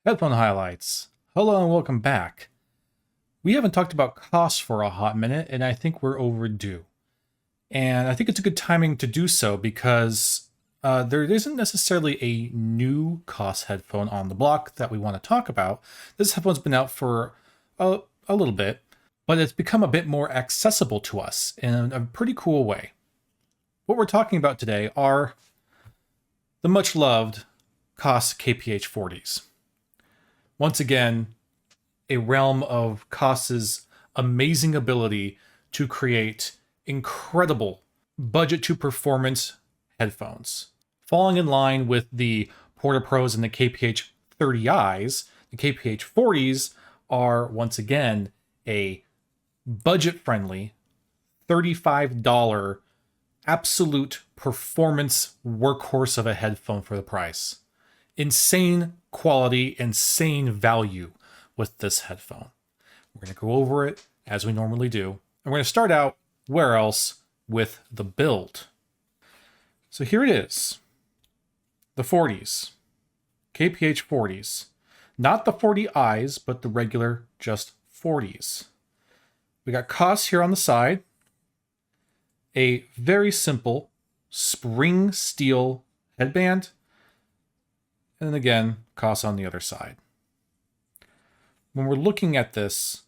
Headphone highlights. Hello and welcome back. We haven't talked about Koss for a hot minute, and I think we're overdue. And I think it's a good timing to do so because there isn't necessarily a new Koss headphone on the block that we want to talk about. This headphone's been out for a little bit, but it's become a bit more accessible to us in a pretty cool way. What we're talking about today are the much loved Koss KPH-40s. Once again, a realm of Koss's amazing ability to create incredible budget to performance headphones. Falling in line with the Porta Pros and the KPH-40Is, the KPH-40s are once again a budget-friendly $35 absolute performance workhorse of a headphone for the price. Insane quality, insane value with this headphone. We're going to go over it as we normally do. And we're going to start out, where else, with the build. So here it is. The 40s. KPH-40s. Not the 40Is, but the regular, just 40s. We got Koss here on the side. A very simple spring steel headband. And then again, Koss on the other side. When we're looking at this,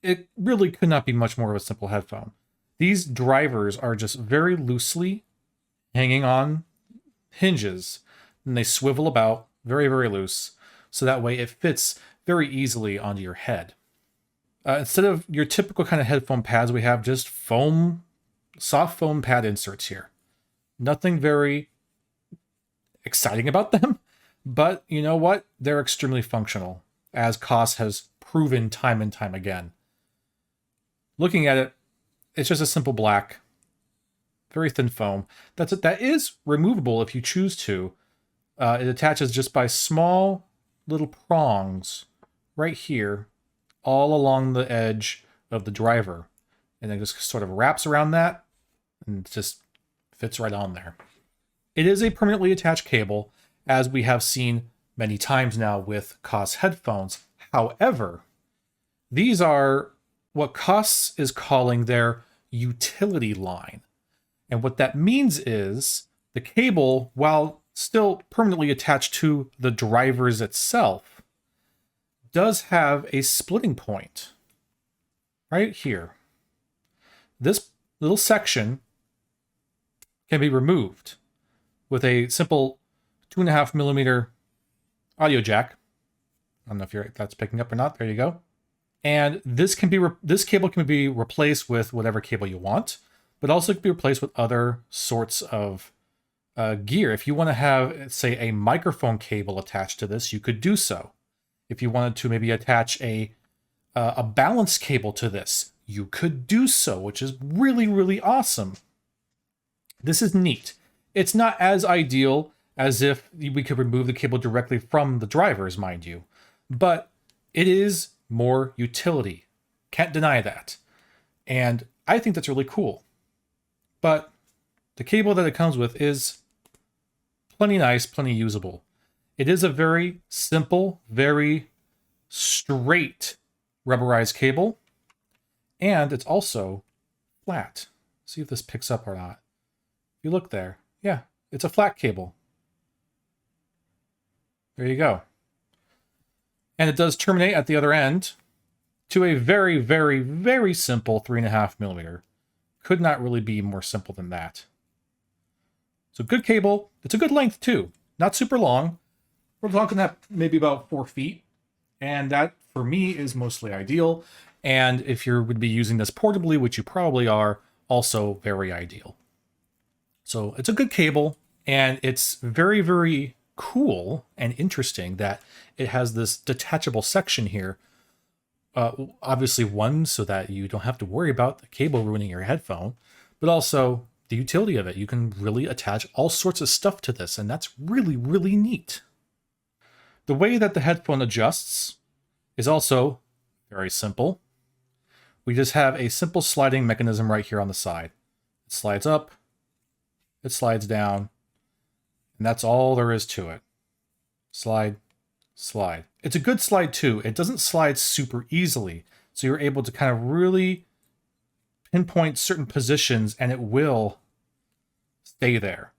it really could not be much more of a simple headphone. These drivers are just very loosely hanging on hinges, and they swivel about very, very loose, so that way it fits very easily onto your head. Instead of your typical kind of headphone pads, we have just foam, soft foam pad inserts here. Nothing very exciting about them. But you know what? They're extremely functional, as Koss has proven time and time again. Looking at it, it's just a simple black, very thin foam. That is removable if you choose to. It attaches just by small little prongs right here, all along the edge of the driver. And then just sort of wraps around that and just fits right on there. It is a permanently attached cable, as we have seen many times now with Koss headphones. However, these are what Koss is calling their utility line. And what that means is the cable, while still permanently attached to the drivers itself, does have a splitting point right here. This little section can be removed with a simple 2.5 millimeter audio jack. I don't know if that's picking up or not. There you go. And this cable can be replaced with whatever cable you want, but also can be replaced with other sorts of gear. If you want to have, say, a microphone cable attached to this, you could do so. If you wanted to maybe attach a balance cable to this, you could do so, which is really, really awesome. This is neat. It's not as ideal as if we could remove the cable directly from the drivers, mind you. But it is more utility. Can't deny that. And I think that's really cool. But the cable that it comes with is plenty nice, plenty usable. It is a very simple, very straight rubberized cable. And it's also flat. See if this picks up or not. If you look there, yeah, it's a flat cable. There you go. And it does terminate at the other end to a very, very, very simple 3.5 millimeter. Could not really be more simple than that. So good cable. It's a good length too. Not super long. We're talking that maybe about 4 feet. And that for me is mostly ideal. And if you would be using this portably, which you probably are, also very ideal. So it's a good cable, and it's very, very cool and interesting that it has this detachable section here. Obviously, one, so that you don't have to worry about the cable ruining your headphone, but also the utility of it. You can really attach all sorts of stuff to this, and that's really, really neat. The way that the headphone adjusts is also very simple. We just have a simple sliding mechanism right here on the side. It slides up, it slides down, and that's all there is to it. Slide, slide. It's a good slide too. It doesn't slide super easily. So you're able to kind of really pinpoint certain positions and it will stay there.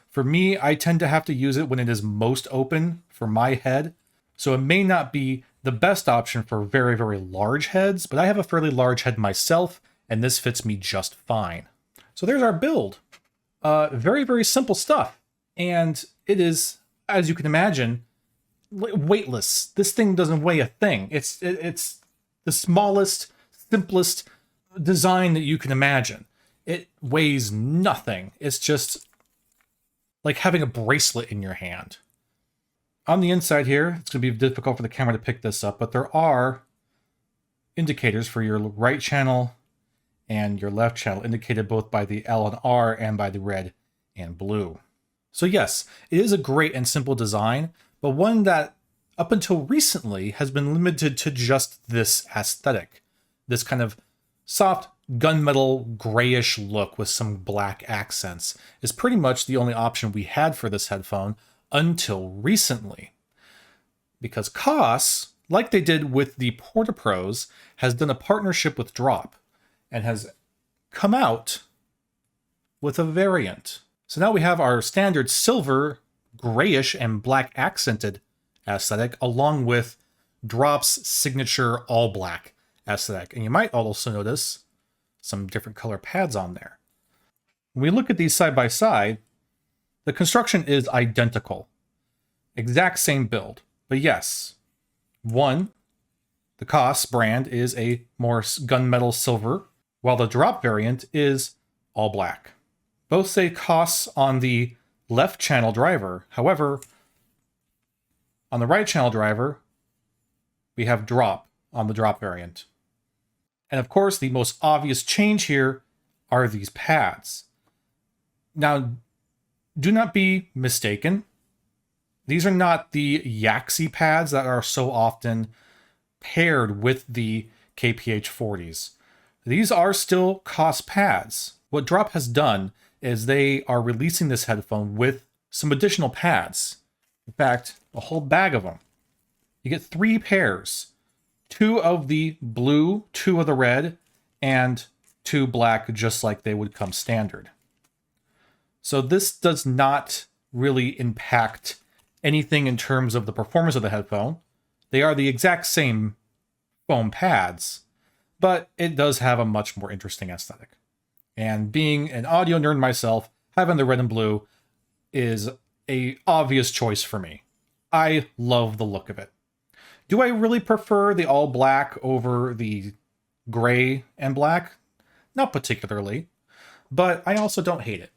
For me, I tend to have to use it when it is most open for my head. So it may not be the best option for very, very large heads, but I have a fairly large head myself, and this fits me just fine. So there's our build. Very, very simple stuff. And it is, as you can imagine, weightless. This thing doesn't weigh a thing. It's the smallest, simplest design that you can imagine. It weighs nothing. It's just like having a bracelet in your hand. On the inside here, it's going to be difficult for the camera to pick this up, but there are indicators for your right channel and your left channel, indicated both by the L and R and by the red and blue. So yes, it is a great and simple design, but one that up until recently has been limited to just this aesthetic. This kind of soft gunmetal grayish look with some black accents is pretty much the only option we had for this headphone until recently. Because Koss, like they did with the Porta Pros, has done a partnership with Drop and has come out with a variant. So now we have our standard silver, grayish, and black accented aesthetic along with Drop's signature all black aesthetic. And you might also notice some different color pads on there. When we look at these side by side, the construction is identical. Exact same build. But yes, one, the Koss brand is a more gunmetal silver, while the Drop variant is all black. Both say Koss on the left channel driver. However, on the right channel driver, we have Drop on the Drop variant. And of course, the most obvious change here are these pads. Now, do not be mistaken. These are not the Yaxi pads that are so often paired with the KPH-40s. These are still Koss pads. What Drop has done is they are releasing this headphone with some additional pads. In fact, a whole bag of them. You get 3 pairs. 2 of the blue, 2 of the red, and 2 black, just like they would come standard. So this does not really impact anything in terms of the performance of the headphone. They are the exact same foam pads, but it does have a much more interesting aesthetic. And being an audio nerd myself, having the red and blue is an obvious choice for me. I love the look of it. Do I really prefer the all black over the gray and black? Not particularly, but I also don't hate it.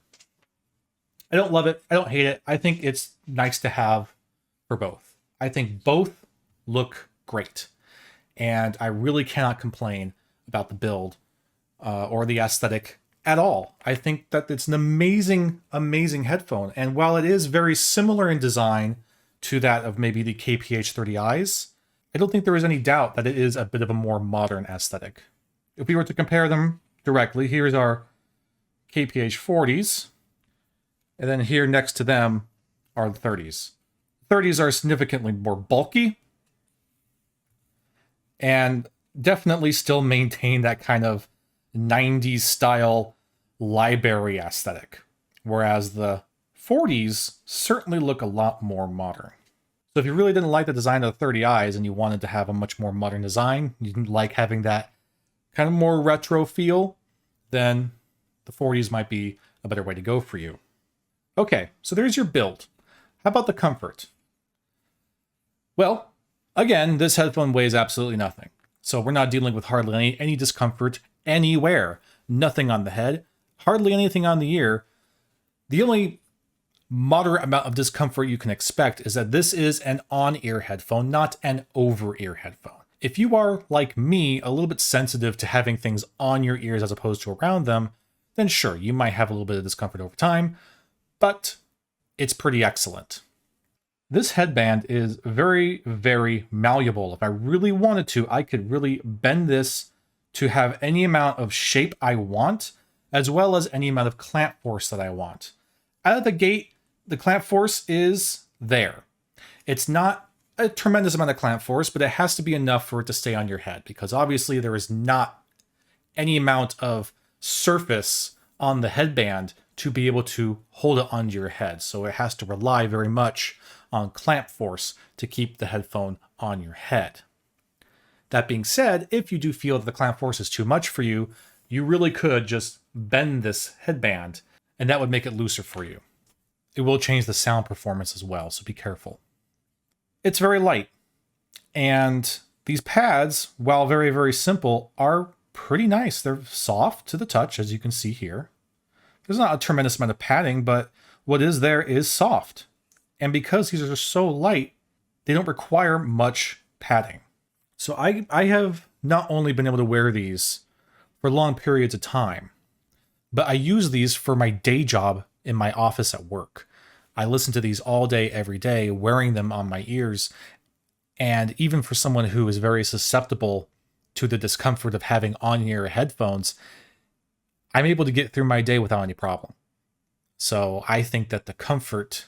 I don't love it. I don't hate it. I think it's nice to have for both. I think both look great. And I really cannot complain about the build or the aesthetic at all. I think that it's an amazing, amazing headphone. And while it is very similar in design to that of maybe the KPH-40Is, I don't think there is any doubt that it is a bit of a more modern aesthetic. If we were to compare them directly, here's our KPH-40s. And then here next to them are the 30s. 30s are significantly more bulky and definitely still maintain that kind of 90s style library aesthetic. Whereas the 40s certainly look a lot more modern. So if you really didn't like the design of the 30Is and you wanted to have a much more modern design, you didn't like having that kind of more retro feel, then the 40s might be a better way to go for you. Okay, so there's your build. How about the comfort? Well, again, this headphone weighs absolutely nothing. So we're not dealing with hardly any discomfort anywhere. Nothing on the head, hardly anything on the ear. The only moderate amount of discomfort you can expect is that this is an on-ear headphone, not an over-ear headphone. If you are, like me, a little bit sensitive to having things on your ears as opposed to around them, then sure, you might have a little bit of discomfort over time, but it's pretty excellent. This headband is very, very malleable. If I really wanted to, I could really bend this to have any amount of shape I want, as well as any amount of clamp force that I want. Out of the gate, the clamp force is there. It's not a tremendous amount of clamp force, but it has to be enough for it to stay on your head, because obviously there is not any amount of surface on the headband to be able to hold it onto your head. So it has to rely very much on clamp force to keep the headphone on your head. That being said, if you do feel that the clamp force is too much for you, you really could just bend this headband and that would make it looser for you. It will change the sound performance as well, so be careful. It's very light, and these pads, while very, very simple, are pretty nice. They're soft to the touch, as you can see here. There's not a tremendous amount of padding, but what is there is soft. And because these are so light, they don't require much padding. So I have not only been able to wear these for long periods of time, but I use these for my day job in my office at work. I listen to these all day, every day, wearing them on my ears. And even for someone who is very susceptible to the discomfort of having on-ear headphones, I'm able to get through my day without any problem. So I think that the comfort,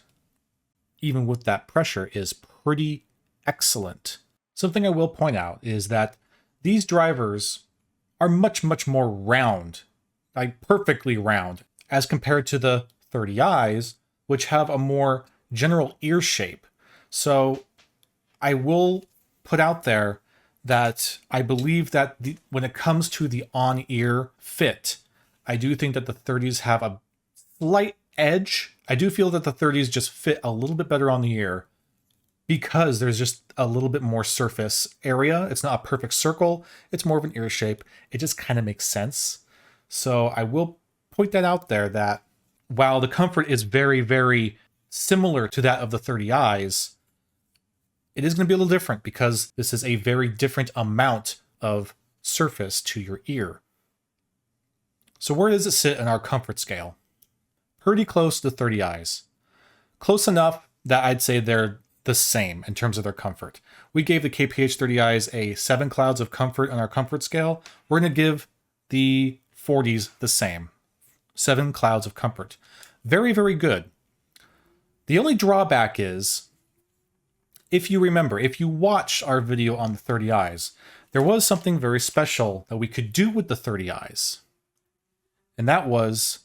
even with that pressure, is pretty excellent. Something I will point out is that these drivers are much, much more round, like perfectly round, as compared to the 30Is, which have a more general ear shape. So I will put out there that I believe that when it comes to the on-ear fit, I do think that the 30s have a slight edge. I do feel that the 30s just fit a little bit better on the ear because there's just a little bit more surface area. It's not a perfect circle. It's more of an ear shape. It just kind of makes sense. So I will point that out there, that while the comfort is very, very similar to that of the 30Is, it is going to be a little different because this is a very different amount of surface to your ear. So where does it sit in our comfort scale? Pretty close to the 30Is. Close enough that I'd say they're the same in terms of their comfort. We gave the KPH-40Is a 7 clouds of comfort on our comfort scale. We're going to give the 40s the same. 7 clouds of comfort. Very, very good. The only drawback is, if you remember, if you watch our video on the 30Is, there was something very special that we could do with the 30Is. And that was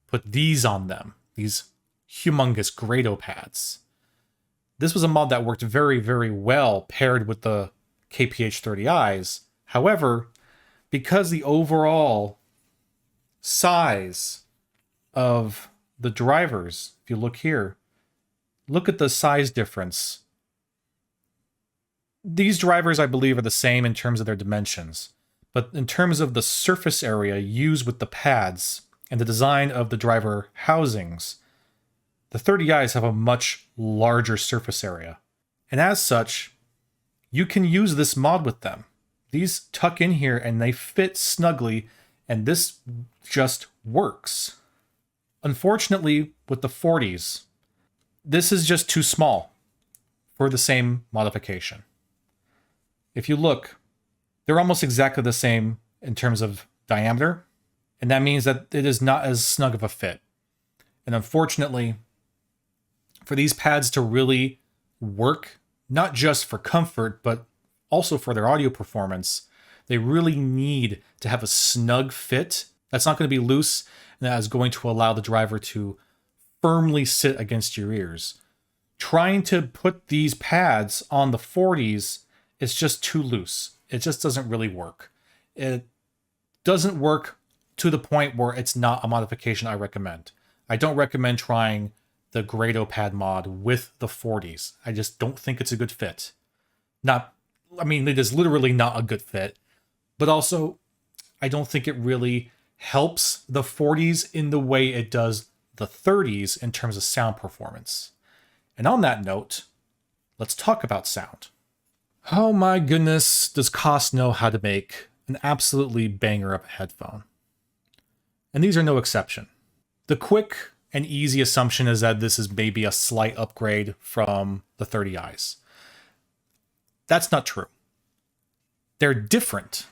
put these on them, these humongous Grado pads. This was a mod that worked very, very well paired with the KPH-40Is. However, because the overall size of the drivers, if you look here, look at the size difference. These drivers, I believe, are the same in terms of their dimensions. But in terms of the surface area used with the pads and the design of the driver housings, the 30Is have a much larger surface area. And as such, you can use this mod with them. These tuck in here and they fit snugly, and this just works. Unfortunately, with the 40s, this is just too small for the same modification. If you look, they're almost exactly the same in terms of diameter, and that means that it is not as snug of a fit. And unfortunately, for these pads to really work, not just for comfort, but also for their audio performance, they really need to have a snug fit that's not going to be loose and that is going to allow the driver to firmly sit against your ears. Trying to put these pads on the 40s is just too loose. It just doesn't really work. It doesn't work to the point where it's not a modification I recommend. I don't recommend trying the Grado pad mod with the 40s. I just don't think it's a good fit. It is literally not a good fit, but also I don't think it really helps the 40s in the way it does the 30s in terms of sound performance. And on that note, let's talk about sound. Oh my goodness, does Koss know how to make an absolutely banger of a headphone? And these are no exception. The quick and easy assumption is that this is maybe a slight upgrade from the 30Is. That's not true. They're different.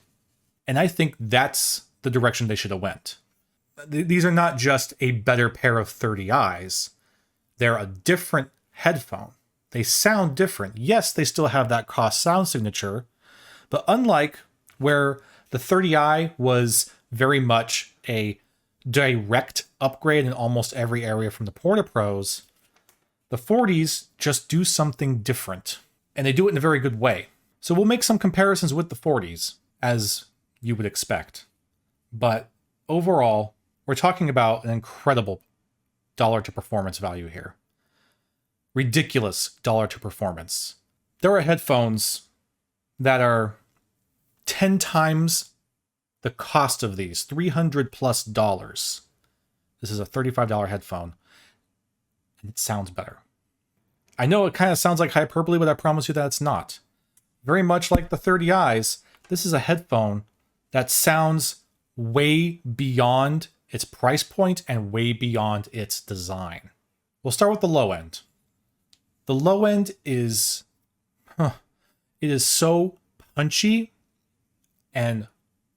And I think that's the direction they should have went. These are not just a better pair of 30Is. They're a different headphone. They sound different. Yes, they still have that Koss sound signature, but unlike where the 30i was very much a direct upgrade in almost every area from the Porta Pros, the 40s just do something different, and they do it in a very good way. So we'll make some comparisons with the 40s, as you would expect. But overall, we're talking about an incredible dollar to performance value here. Ridiculous dollar to performance. There are headphones that are 10 times the cost of these, $300+. This is a $35 headphone, and it sounds better. I know it kind of sounds like hyperbole, but I promise you that it's not. Very much like the 30i's, this is a headphone that sounds way beyond its price point and way beyond its design. We'll start with the low end. The low end is, it is so punchy and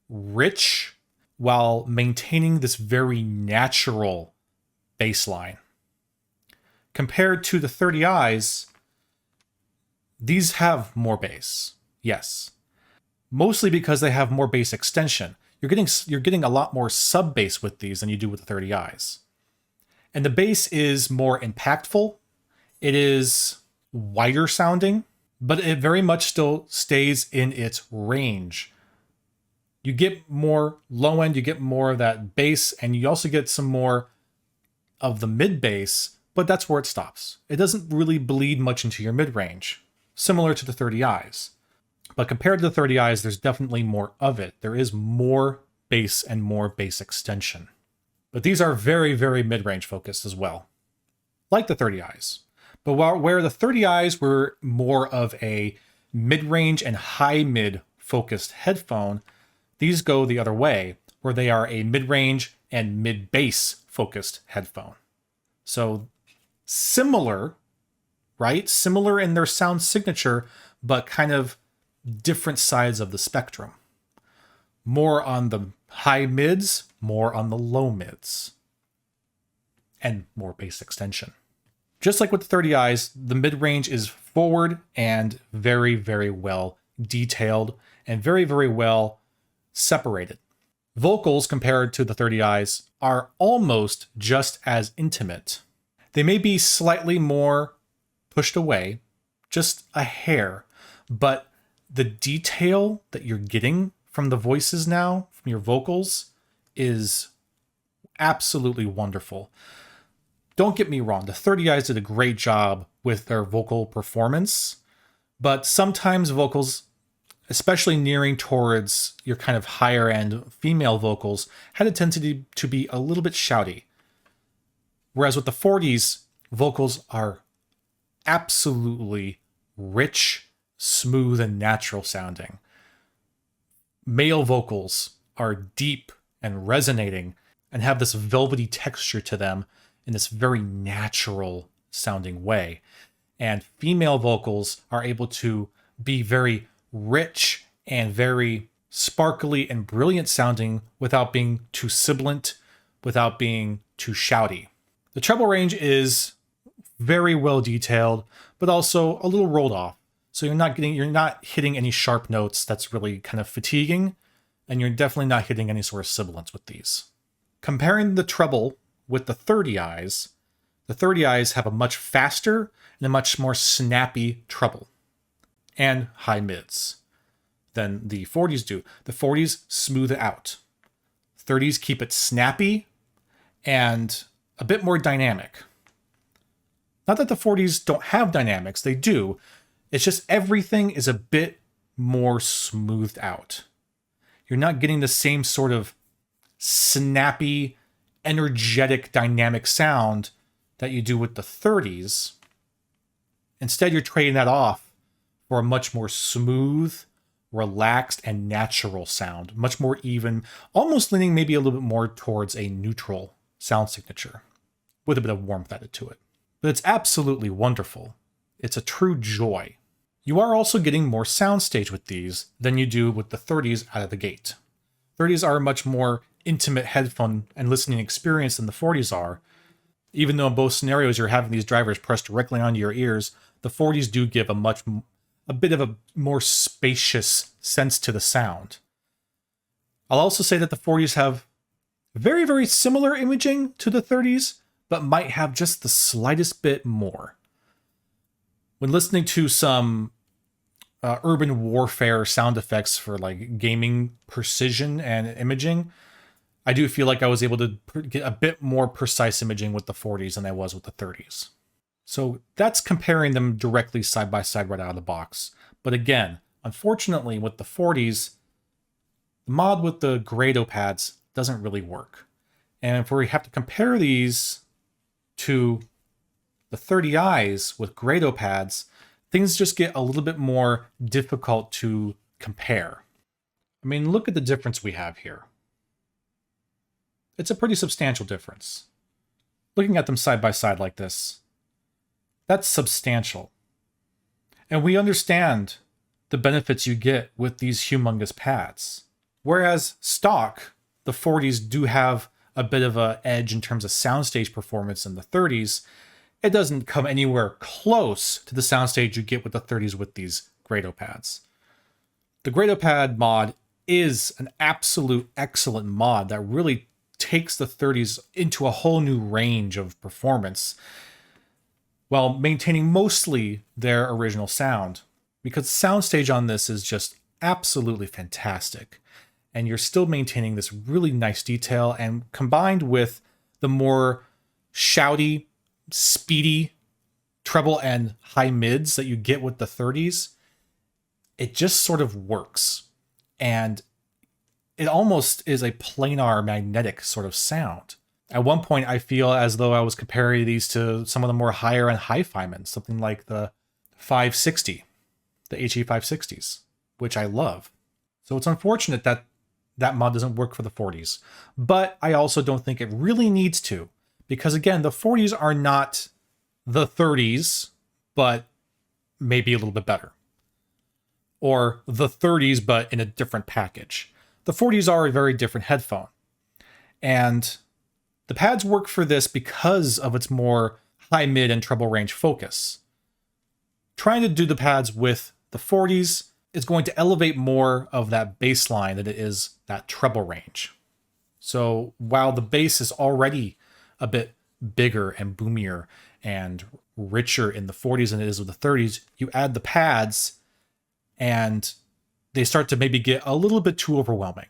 rich while maintaining this very natural bass line. Compared to the 30i's, these have more bass, yes. Mostly because they have more bass extension. You're getting a lot more sub bass with these than you do with the 30i's. And the bass is more impactful. It is wider sounding, but it very much still stays in its range. You get more low end, you get more of that bass, and you also get some more of the mid bass, but that's where it stops. It doesn't really bleed much into your mid range, similar to the 30i's. But compared to the 30i's, there's definitely more of it. There is more bass and more bass extension. But these are very, very mid-range focused as well, like the 30i's. But where the 30i's were more of a mid-range and high-mid focused headphone, these go the other way, where they are a mid-range and mid-bass focused headphone. So similar, right? Similar in their sound signature, but kind of different sides of the spectrum. More on the high mids, more on the low mids, and more bass extension. Just like with the 30i's, the mid-range is forward and very, very well detailed and very, very well separated. Vocals compared to the 30i's are almost just as intimate. They may be slightly more pushed away, just a hair, but the detail that you're getting from the voices now, from your vocals, is absolutely wonderful. Don't get me wrong, the 30i's did a great job with their vocal performance, but sometimes vocals, especially nearing towards your kind of higher end female vocals, had a tendency to be a little bit shouty. Whereas with the 40's, vocals are absolutely rich, smooth, and natural sounding. Male vocals are deep and resonating and have this velvety texture to them in this very natural sounding way. And female vocals are able to be very rich and very sparkly and brilliant sounding without being too sibilant, without being too shouty. The treble range is very well detailed, but also a little rolled off. So you're not hitting any sharp notes that's really kind of fatiguing, and you're definitely not hitting any sort of sibilance with these. Comparing the treble with the 30i's have a much faster and a much more snappy treble and high mids than the 40's do. The 40's smooth it out. 30's keep it snappy and a bit more dynamic. Not that the 40's don't have dynamics, they do. It's just everything is a bit more smoothed out. You're not getting the same sort of snappy, energetic, dynamic sound that you do with the 30's. Instead, you're trading that off for a much more smooth, relaxed, and natural sound. Much more even, almost leaning maybe a little bit more towards a neutral sound signature with a bit of warmth added to it. But it's absolutely wonderful. It's a true joy. You are also getting more soundstage with these than you do with the 30's out of the gate. 30's are a much more intimate headphone and listening experience than the 40's are. Even though in both scenarios you're having these drivers pressed directly onto your ears, the 40s do give a bit of a more spacious sense to the sound. I'll also say that the 40s have very, very similar imaging to the 30s, but might have just the slightest bit more. When listening to some urban warfare sound effects for like gaming precision and imaging, I do feel like I was able to get a bit more precise imaging with the 40s than I was with the 30s. So that's comparing them directly side by side right out of the box. But again, unfortunately with the 40s, the mod with the Grado pads doesn't really work. And if we have to compare these to the 30i's with Grado pads, things just get a little bit more difficult to compare. I mean, look at the difference we have here. It's a pretty substantial difference. Looking at them side by side like this, that's substantial. And we understand the benefits you get with these humongous pads. Whereas stock, the 40s do have a bit of an edge in terms of soundstage performance in the 30s. It doesn't come anywhere close to the soundstage you get with the 30s with these Grado pads. The Grado pad mod is an absolute excellent mod that really takes the 30s into a whole new range of performance while maintaining mostly their original sound, because soundstage on this is just absolutely fantastic. And you're still maintaining this really nice detail, and combined with the more shouty, speedy treble and high mids that you get with the 30s, it just sort of works. And it almost is a planar magnetic sort of sound. At one point, I feel as though I was comparing these to some of the more higher end hi-fi, something like the 560, the HE 560s, which I love. So it's unfortunate that that mod doesn't work for the 40s, but I also don't think it really needs to, because again, the 40s are not the 30s, but maybe a little bit better. Or the 30s, but in a different package. The 40s are a very different headphone. And the pads work for this because of its more high, mid, and treble range focus. Trying to do the pads with the 40s is going to elevate more of that bass line than it is that treble range. So while the bass is already a bit bigger and boomier and richer in the 40s than it is with the 30s, you add the pads and they start to maybe get a little bit too overwhelming.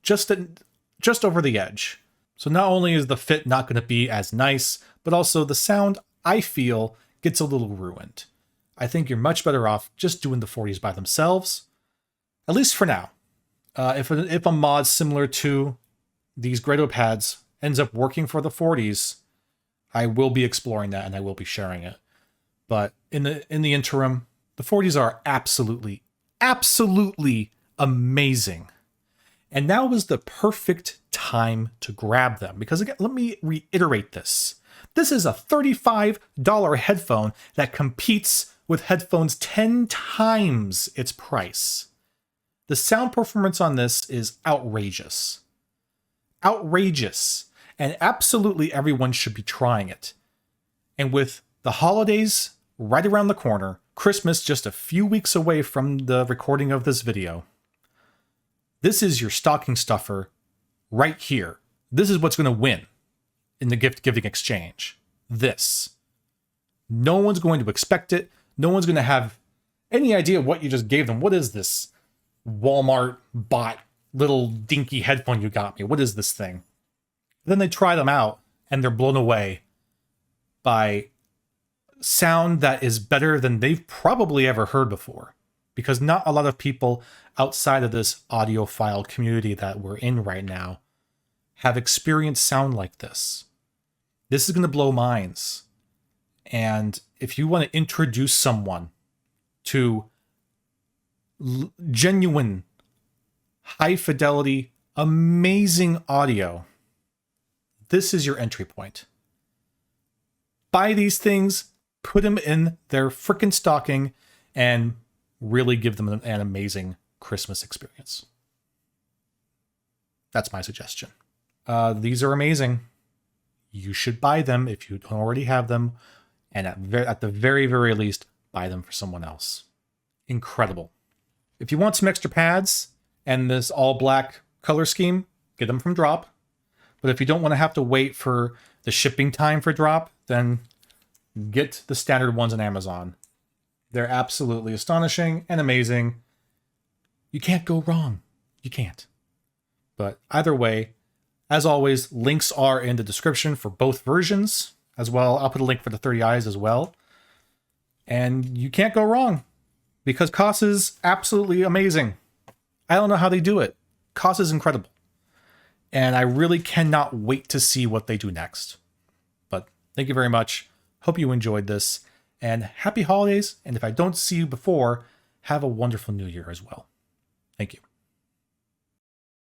Just over the edge. So not only is the fit not going to be as nice, but also the sound, I feel, gets a little ruined. I think you're much better off just doing the 40s by themselves, at least for now. If a mod similar to these Grado pads ends up working for the 40s, I will be exploring that and I will be sharing it. But in the interim, the 40s are absolutely amazing. And now is the perfect time to grab them. Because again, let me reiterate this. This is a $35 headphone that competes with headphones 10 times its price. The sound performance on this is outrageous. Outrageous. And absolutely everyone should be trying it. And with the holidays right around the corner, Christmas just a few weeks away from the recording of this video, this is your stocking stuffer right here. This is what's going to win in the gift giving exchange. This. No one's going to expect it. No one's going to have any idea what you just gave them. What is this Walmart bought little dinky headphone you got me? What is this thing? Then they try them out and they're blown away by sound that is better than they've probably ever heard before. Because not a lot of people outside of this audiophile community that we're in right now have experienced sound like this. This is going to blow minds. And if you want to introduce someone to genuine, high fidelity, amazing audio, this is your entry point. Buy these things, put them in their frickin' stocking, and really give them an amazing Christmas experience. That's my suggestion. These are amazing. You should buy them if you don't already have them. And at the very, very least, buy them for someone else. Incredible. If you want some extra pads and this all black color scheme, get them from Drop. But if you don't want to have to wait for the shipping time for Drop, then get the standard ones on Amazon. They're absolutely astonishing and amazing. You can't go wrong. You can't. But either way, as always, links are in the description for both versions as well. I'll put a link for the 30i's as well. And you can't go wrong because Koss is absolutely amazing. I don't know how they do it. Koss is incredible. And I really cannot wait to see what they do next. But thank you very much. Hope you enjoyed this. And happy holidays. And if I don't see you before, have a wonderful new year as well. Thank you.